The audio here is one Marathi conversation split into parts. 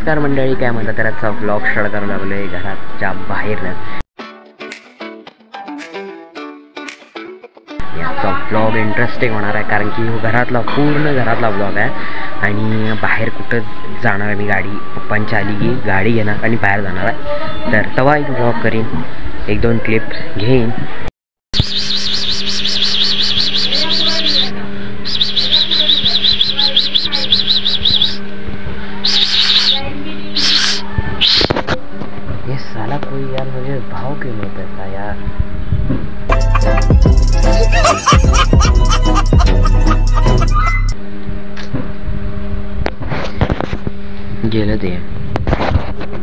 नमस्कार मंडळी, काय म्हणतात त्याचा व्लॉग स्टार्ट करायला लागलोय घराच्या बाहेर. याचा व्लॉग इंटरेस्टिंग होणार आहे कारण की पूर्ण घरातला व्लॉग आहे आणि बाहेर कुठं जाणार आहे. मी गाडी पप्पांची आली की गाडी घेणार आणि बाहेर जाणार आहे. तर तेव्हा एक व्लॉग करीन, 1-2 क्लिप घेईन. ये साला कोई यार मुझे भाव क्यों नहीं देता यार.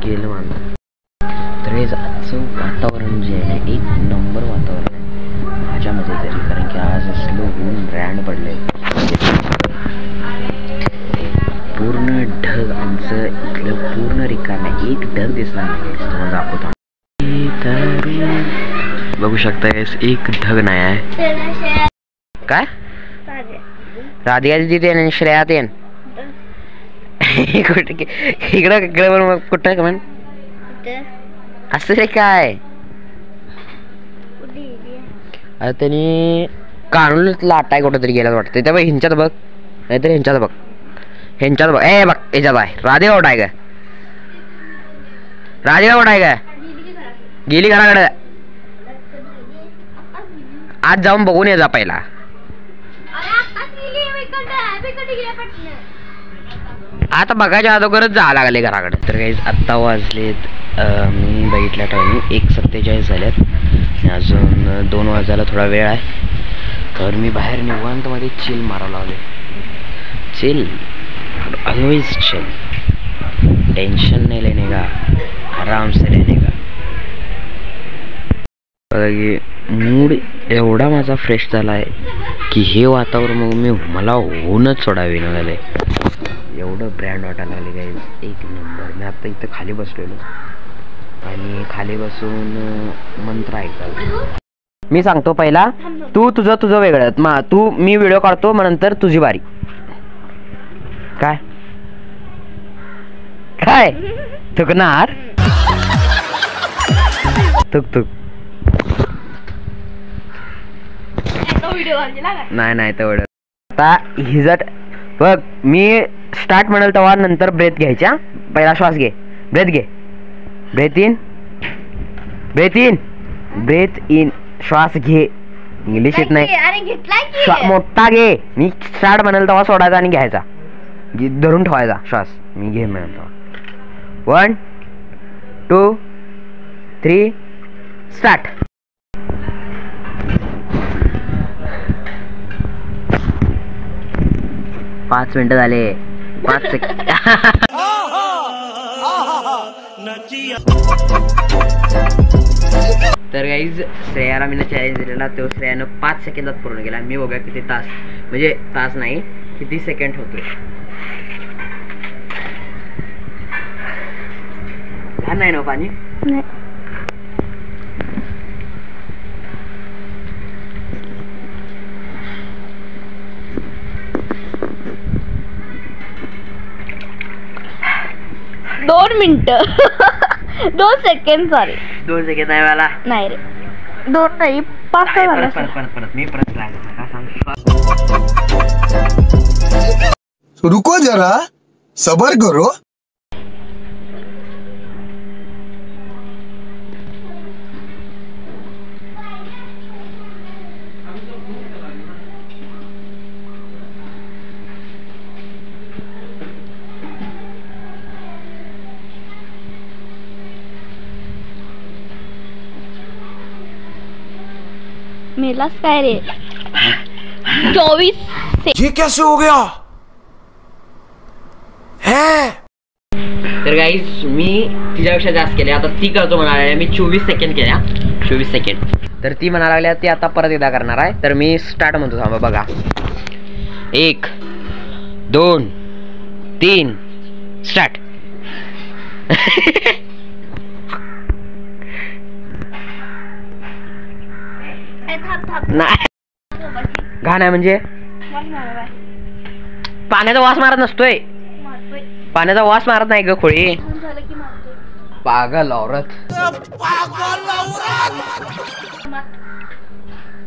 गेलं मानलं. तर हे आजचं वातावरण जे आहे ना, 1 नंबर वातावरण आहे माझ्यामध्ये तरी, कारण की आज असलं ऊन रॅन्ड पडले, पूर्ण ढग आमचं इथलं पूर्ण रिकाम आहे. एक ढग दिसणार नाही, तुम्हाला दाखवतो. बघू शकता, एक ढग नाही आहे. काय राधिका दिदी आणि श्रेया तेन इकडं कुठं कमेंट असं रे काय. अरे त्यांनी काढून लाटाय कुठं तरी गेला वाटतं. त्या बघ ह्यांच्यात बघ, नाहीतर ह्यांच्यात बघ, ए बघ ह्याच्यात आहे. राधिका कुठं आहे का? राधिका कुठं आहे का? गेली घराकडे. आज जाऊन बघून ये जा पहिला. आता बघायच्या अगोदरच जावं लागले घराकडे. तर काही आत्ता वाजलेत, मी बघितल्या टायमिंग 1:47 झाल्यात. अजून 2 वाजायला थोडा वेळ आहे. तर मी बाहेर निवांतमध्ये चिल मारायला लावले. चिल, ऑलवेज चिल, टेंशन नहीं लेने का, आराम से रहने का. मूड एवढा माझा फ्रेश झाला आहे की हे वातावरण मग मला होऊनच सोडावे न झाले. एवढं ब्रँड वाटायला लागले गाईज, 1 नंबर. मी आता इथं खाली बसलेलो आणि खाली बसून मंत्र ऐकतात. मी सांगतो पहिला, तू तुझं वेगळं, मी व्हिडिओ काढतो, मग नंतर तुझी बारी. काय काय थुकणार? थुक नाही तेवढं. आता हिजट बघ, मी स्टार्ट म्हणाल तेव्हा नंतर ब्रेथ घ्यायच्या. पहिला श्वास घे, ब्रेथ घे, ब्रेथ इन, श्वास घे. इंग्लिश येत नाही, मोठा घे. मी स्टार्ट म्हणाल तेव्हा सोडायचा आणि घ्यायचा, धरून ठेवायचा श्वास. मी घे म्हणाल तेव्हा 1 2 3 स्टार्ट. पाच मिनिटं झाले, 5 सेकंड. तर गाईज श्रेयाला मी चॅलेंज दिलेला, तो श्रेयानं 5 सेकंदात पूर्ण केला. मी बघा किती तास, म्हणजे तास नाही, किती सेकंड होतोय. लहान नाही ना पाणी. दोन मिनिटं 2 सेकंड. सॉरी 2 सेकंड नाही मला, नाही रे, 2 नाही 5 झाला. परत मी परत रुको जरा, सबर करो. मेलास काय रे? 24 ये कैसे हो गया है? तर गाईज मी तिच्यापेक्षा जास्त केले. आता ती करतो म्हणाले, मी 24 सेकंड केल्या. 24 सेकंड. तर ती म्हणायला लागल्या ती आता परत एकदा करणार आहे. तर मी स्टार्ट म्हणतो, थांबा बघा. 1 2 3 स्टार्ट. नाही घाण आहे म्हणजे पाण्याचा वास मारत नसतोय. पाण्याचा वास मारत नाही ग खोळी. झालं की मारते. पागल औरत.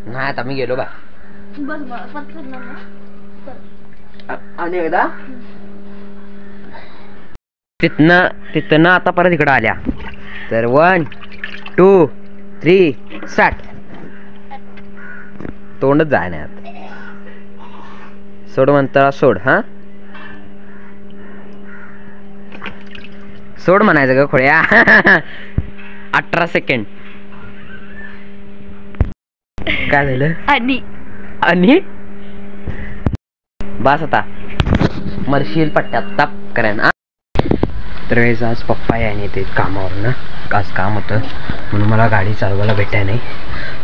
नाही आता मी गेलो बा. बस मला पटकन ना. आणि एकदा तिथनं आता परत इकडं आल्या. तर 1 2 3 स्टार्ट. तोंडच जाय नाही आता. सोड म्हणता सोड. हा सोड म्हणायचं ग खोड्या. 18 सेकंड. काय झालं? आणि बस आता मरशील पट्ट्यात ताप करेन. तर आज पप्पा याने ते कामावर ना, आज काम होतं म्हणून मला गाडी चालवायला भेटाय नाही.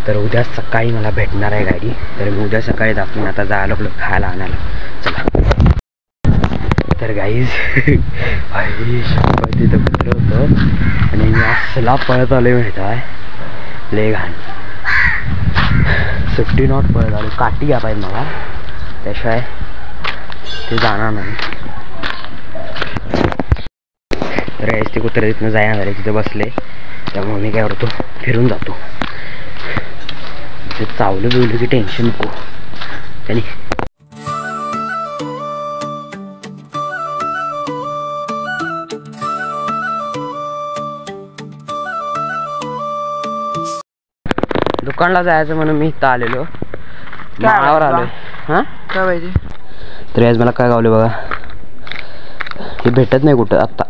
तर उद्या सकाळी मला भेटणार आहे गाडी. तर मी उद्या सकाळी दाखवून आता जायला लागलो खायला आणायला. चला. तर गाईज तिथं कुत्र होतं आणि मी असला पळत आलो माहिती आहे. लय घाण 50 नॉट पळत आलो. काठी घ्या पाहिजे मला, त्याशिवाय ते जाणार नाही. तर गाईज ते कुत्रे तिथनं जायना झाले, तिथे बसले. त्यामुळे मी काय करतो फिरून जातो. ते चावलं बिवलं की टेन्शन नको त्याने. दुकानला जायचं म्हणून मी इथं आलेलो, माळावर आलोय. हा काय पाहिजे? तर आज मला काय गावले बघा, हे भेटत नाही कुठं आत्ता.